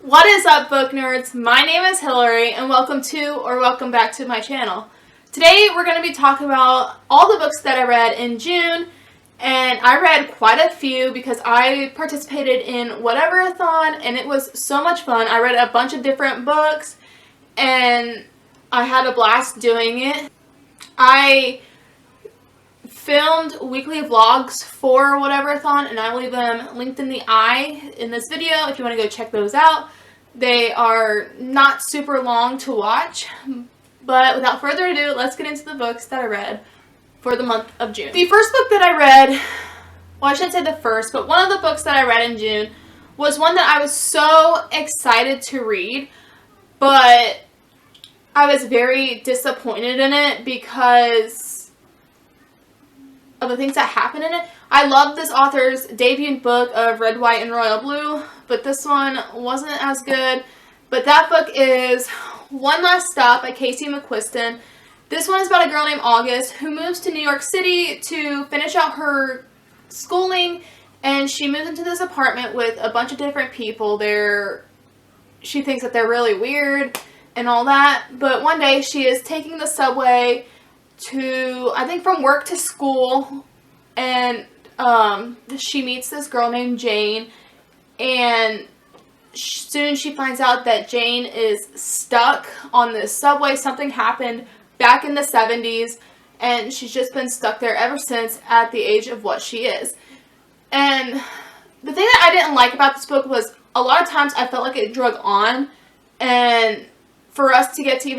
What is up, book nerds? My name is Hillary, and welcome back to my channel. Today we're going to be talking about all the books that I read in June, and I read quite a few because I participated in Whatever-a-thon, and it was so much fun. I read a bunch of different books, and I had a blast doing it. I filmed weekly vlogs for Whatever-a-thon, and I will leave them linked in the eye in this video if you want to go check those out. They are not super long to watch, but without further ado, let's get into the books that I read for the month of June. The first book that I read, well, I shouldn't say the first, but one of the books that I read in June was one that I was so excited to read, but I was very disappointed in it because of the things that happen in it. I love this author's debut book of Red, White, and Royal Blue, but this one wasn't as good. But that book is One Last Stop by Casey McQuiston. This one is about a girl named August who moves to New York City to finish out her schooling, and she moves into this apartment with a bunch of different people. She thinks that they're really weird and all that, but one day she is taking the subway to, I think, from work to school, and she meets this girl named Jane, and soon she finds out that Jane is stuck on this subway. Something happened back in the 70s, and she's just been stuck there ever since at the age of what she is. And the thing that I didn't like about this book was a lot of times I felt like it drug on, and for us to get to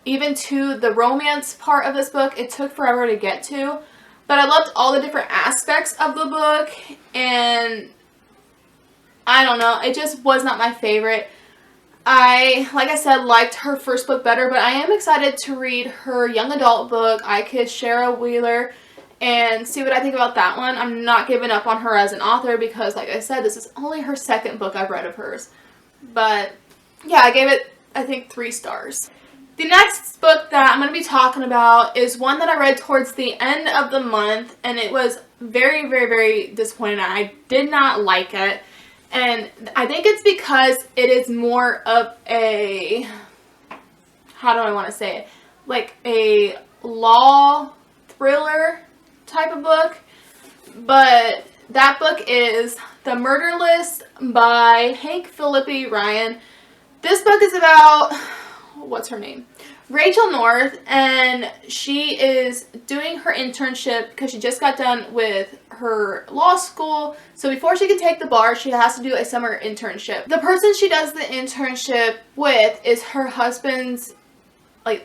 even to the romance part of this book, it took forever to get to. But I loved all the different aspects of the book, and I don't know, it just was not my favorite. Like I said, liked her first book better, but I am excited to read her young adult book, I Kissed Shara Wheeler, and see what I think about that one. I'm not giving up on her as an author because, like I said, this is only her second book I've read of hers. But yeah, I gave it, I think, 3 stars. The next book that I'm going to be talking about is one that I read towards the end of the month, and it was very, very, very disappointing. I did not like it, and I think it's because it is more of a, how do I want to say it, like a law thriller type of book, but that book is The Murder List by Hank Philippi Ryan. This book is about, what's her name? Rachel North, and she is doing her internship because she just got done with her law school. So before she can take the bar, she has to do a summer internship. The person she does the internship with is her husband's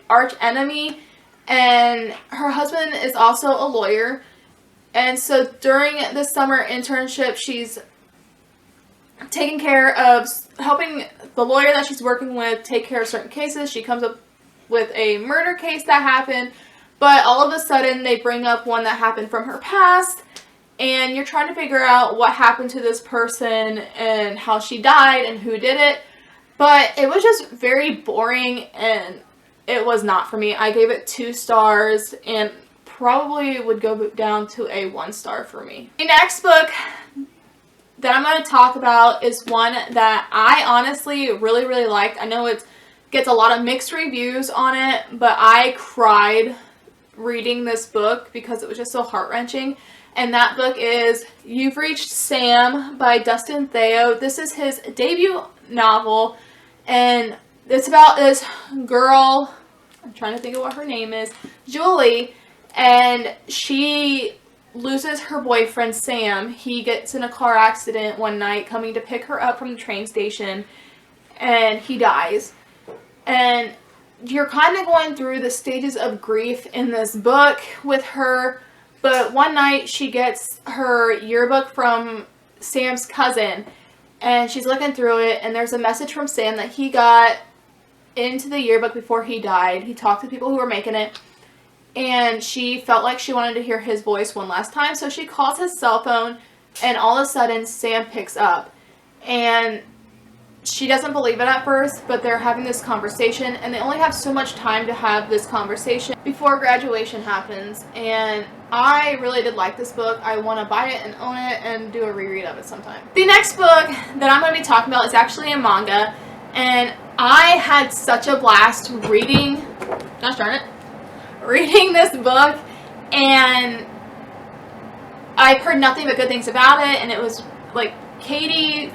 arch enemy, and her husband is also a lawyer. And so during this summer internship, she's taking care of helping the lawyer that she's working with take care of certain cases. She comes up with a murder case that happened, but all of a sudden they bring up one that happened from her past, and you're trying to figure out what happened to this person and how she died and who did it. But it was just very boring, and it was not for me. I gave it 2 stars and probably would go down to a 1 star for me. The next book that I'm going to talk about is one that I honestly really, really liked. I know it gets a lot of mixed reviews on it, but I cried reading this book because it was just so heart-wrenching. And that book is You've Reached Sam by Dustin Theo. This is his debut novel, and it's about this girl, I'm trying to think of what her name is, Julie, and she loses her boyfriend Sam. He gets in a car accident one night coming to pick her up from the train station, and he dies. And you're kind of going through the stages of grief in this book with her, but one night she gets her yearbook from Sam's cousin, and she's looking through it, and there's a message from Sam that he got into the yearbook before he died. He talked to people who were making it, and she felt like she wanted to hear his voice one last time, so she calls his cell phone, and all of a sudden Sam picks up, and she doesn't believe it at first, but they're having this conversation, and they only have so much time to have this conversation before graduation happens. And I really did like this book. I want to buy it and own it and do a reread of it sometime. The next book that I'm going to be talking about is actually a manga, and I had such a blast reading, gosh darn it, reading this book, and I've heard nothing but good things about it. And it was like Katie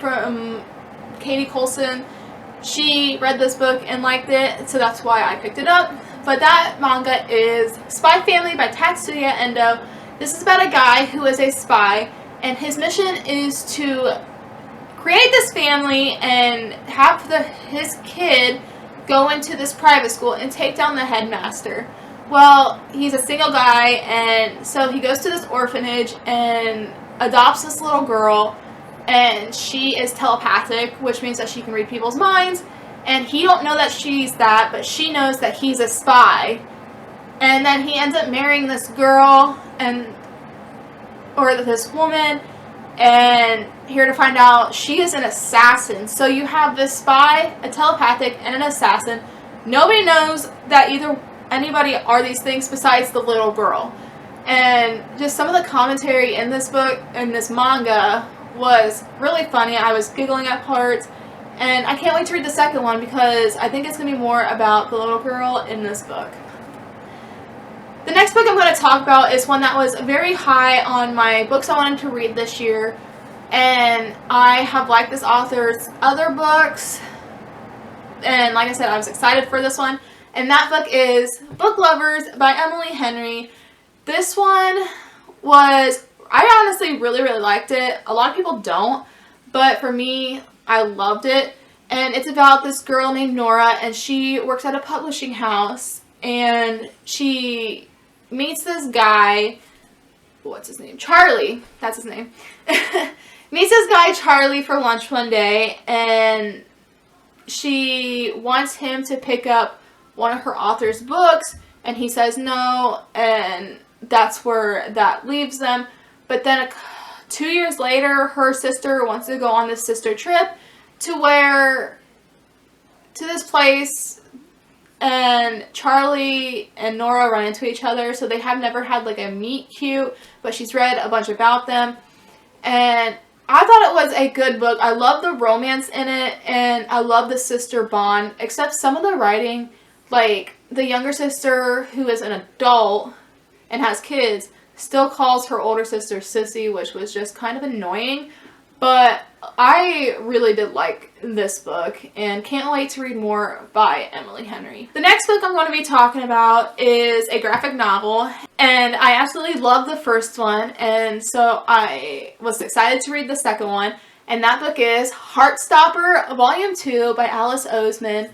Colson, she read this book and liked it, so that's why I picked it up. But that manga is Spy Family by Tatsuya Endo. This is about a guy who is a spy, and his mission is to create this family and have his kid go into this private school and take down the headmaster. Well, he's a single guy, and so he goes to this orphanage and adopts this little girl, and she is telepathic, which means that she can read people's minds, and he don't know that she's that, but she knows that he's a spy. And then he ends up marrying this girl, or this woman, and here to find out she is an assassin. So you have this spy, a telepathic, and an assassin. Nobody knows that anybody are these things besides the little girl. And just some of the commentary in this book, in this manga, was really funny. I was giggling at parts, and I can't wait to read the second one because I think it's going to be more about the little girl in this book. The next book I'm going to talk about is one that was very high on my books I wanted to read this year, and I have liked this author's other books, and like I said, I was excited for this one, and that book is Book Lovers by Emily Henry. This one I honestly really, really liked it. A lot of people don't, but for me, I loved it. And it's about this girl named Nora, and she works at a publishing house, and she meets this guy, what's his name? Charlie, that's his name. Meets this guy Charlie for lunch one day, and she wants him to pick up one of her author's books, and he says no, and that's where that leaves them. But then 2 years later, her sister wants to go on this sister trip to this place, and Charlie and Nora run into each other, so they have never had like a meet cute, but she's read a bunch about them, and I thought it was a good book. I love the romance in it, and I love the sister bond, except some of the writing, like the younger sister, who is an adult and has kids, still calls her older sister Sissy, which was just kind of annoying. But I really did like this book and can't wait to read more by Emily Henry. The next book I'm going to be talking about is a graphic novel, and I absolutely love the first one, and so I was excited to read the second one, and that book is Heartstopper Volume 2 by Alice Oseman.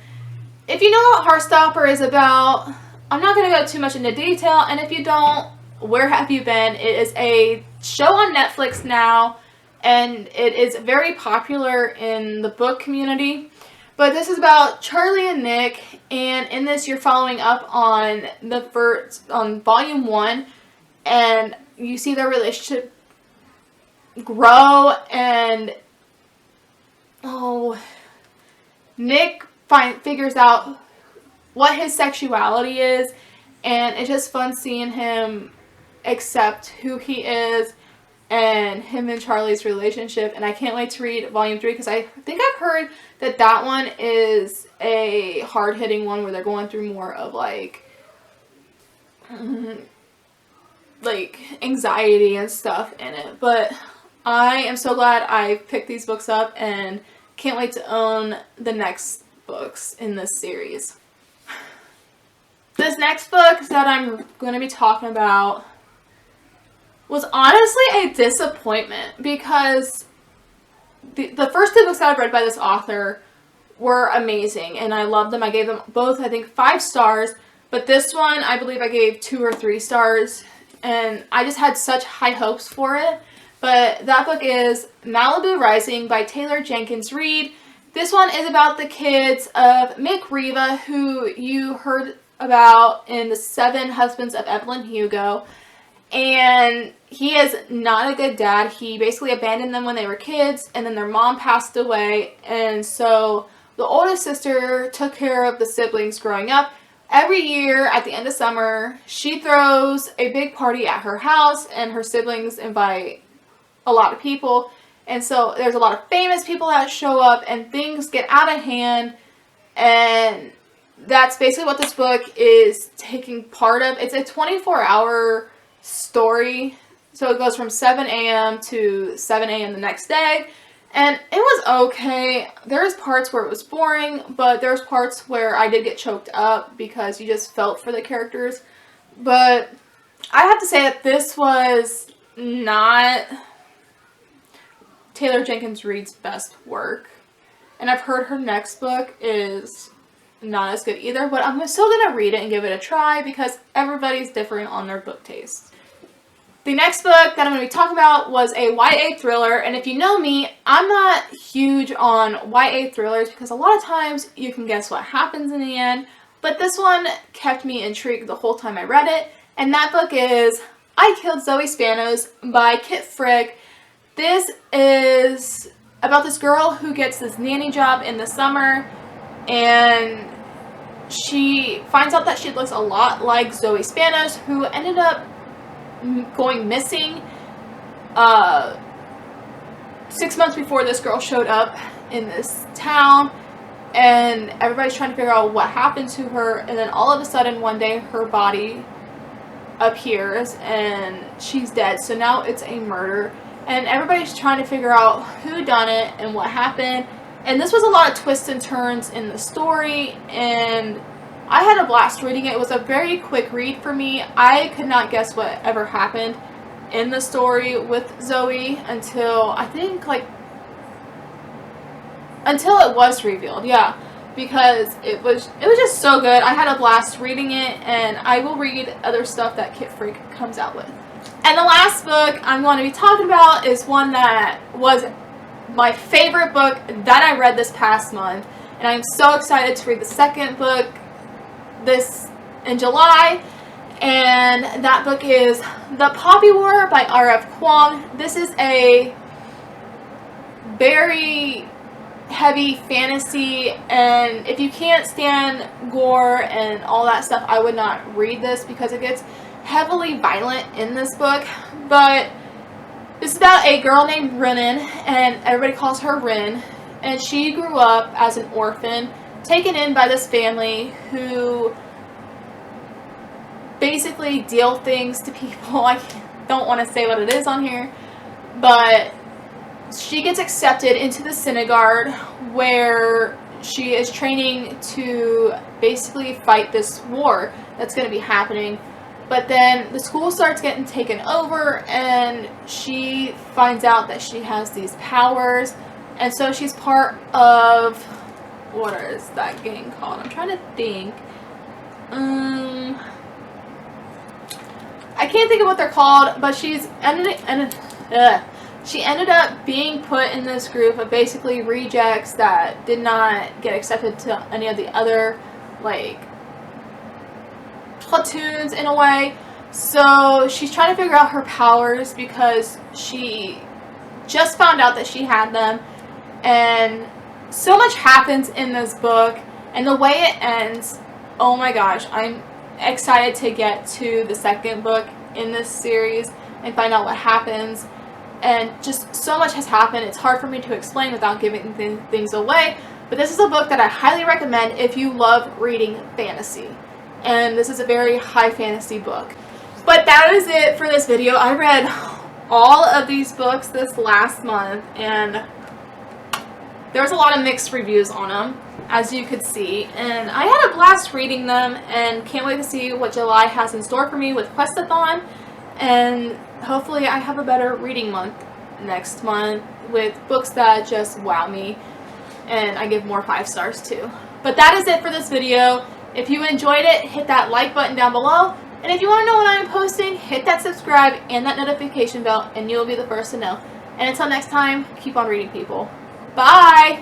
If you know what Heartstopper is about, I'm not going to go too much into detail, and if you don't, where have you been? It is a show on Netflix now, and it is very popular in the book community. But this is about Charlie and Nick, and in this you're following up on on Volume 1, and you see their relationship grow, and Nick figures out what his sexuality is, and it's just fun seeing him accept who he is and him and Charlie's relationship. And I can't wait to read Volume 3 because I think I've heard that that one is a hard-hitting one where they're going through more of like anxiety and stuff in it. But I am so glad I picked these books up and can't wait to own the next books in this series. This next book that I'm going to be talking about was honestly a disappointment because the first two books that I've read by this author were amazing and I loved them. I gave them both, I think, 5 stars, but this one I believe I gave 2 or 3 stars, and I just had such high hopes for it. But that book is Malibu Rising by Taylor Jenkins Reid. This one is about the kids of Mick Riva, who you heard about in The 7 Husbands of Evelyn Hugo. And he is not a good dad. He basically abandoned them when they were kids, and then their mom passed away, and so the oldest sister took care of the siblings growing up. Every year at the end of summer, she throws a big party at her house, and her siblings invite a lot of people. And so there's a lot of famous people that show up, and things get out of hand. And that's basically what this book is taking part of. It's a 24-hour story. So it goes from 7 a.m. to 7 a.m. the next day. And it was okay. There's parts where it was boring, but there's parts where I did get choked up because you just felt for the characters. But I have to say that this was not Taylor Jenkins Reid's best work. And I've heard her next book is not as good either, but I'm still going to read it and give it a try because everybody's different on their book taste. The next book that I'm going to be talking about was a YA thriller, and if you know me, I'm not huge on YA thrillers because a lot of times you can guess what happens in the end, but this one kept me intrigued the whole time I read it, and that book is I Killed Zoe Spanos by Kit Frick. This is about this girl who gets this nanny job in the summer, and she finds out that she looks a lot like Zoe Spanos, who ended up going missing 6 months before this girl showed up in this town, and everybody's trying to figure out what happened to her. And then all of a sudden one day her body appears and she's dead, so now it's a murder, and everybody's trying to figure out who done it and what happened. And this was a lot of twists and turns in the story, and I had a blast reading it. It was a very quick read for me. I could not guess what ever happened in the story with Zoe until I think until it was revealed. Yeah, because it was just so good. I had a blast reading it, and I will read other stuff that Kit Frick comes out with. And the last book I'm going to be talking about is one that was my favorite book that I read this past month, and I'm so excited to read the second book this in July, and that book is The Poppy War by R.F.Kuang. This is a very heavy fantasy, and if you can't stand gore and all that stuff, I would not read this because it gets heavily violent in this book. But it's about a girl named Renan, and everybody calls her Rin, and she grew up as an orphan, taken in by this family who basically deal things to people. I don't want to say what it is on here, but she gets accepted into the synagogue where she is training to basically fight this war that's going to be happening. But then the school starts getting taken over, and she finds out that she has these powers, and so she's part of, what is that gang called? I'm trying to think. I can't think of what they're called, but she ended up being put in this group of basically rejects that did not get accepted to any of the other, like, platoons in a way. So she's trying to figure out her powers because she just found out that she had them, and so much happens in this book, and the way it ends, oh my gosh, I'm excited to get to the second book in this series and find out what happens. And just so much has happened, it's hard for me to explain without giving things away, but this is a book that I highly recommend if you love reading fantasy, and this is a very high fantasy book. But that is it for this video. I read all of these books this last month, and there's a lot of mixed reviews on them, as you could see, and I had a blast reading them, and can't wait to see what July has in store for me with Questathon, and hopefully I have a better reading month next month with books that just wow me, and I give more 5 stars too. But that is it for this video. If you enjoyed it, hit that like button down below, and if you want to know when I am posting, hit that subscribe and that notification bell, and you'll be the first to know. And until next time, keep on reading, people. Bye!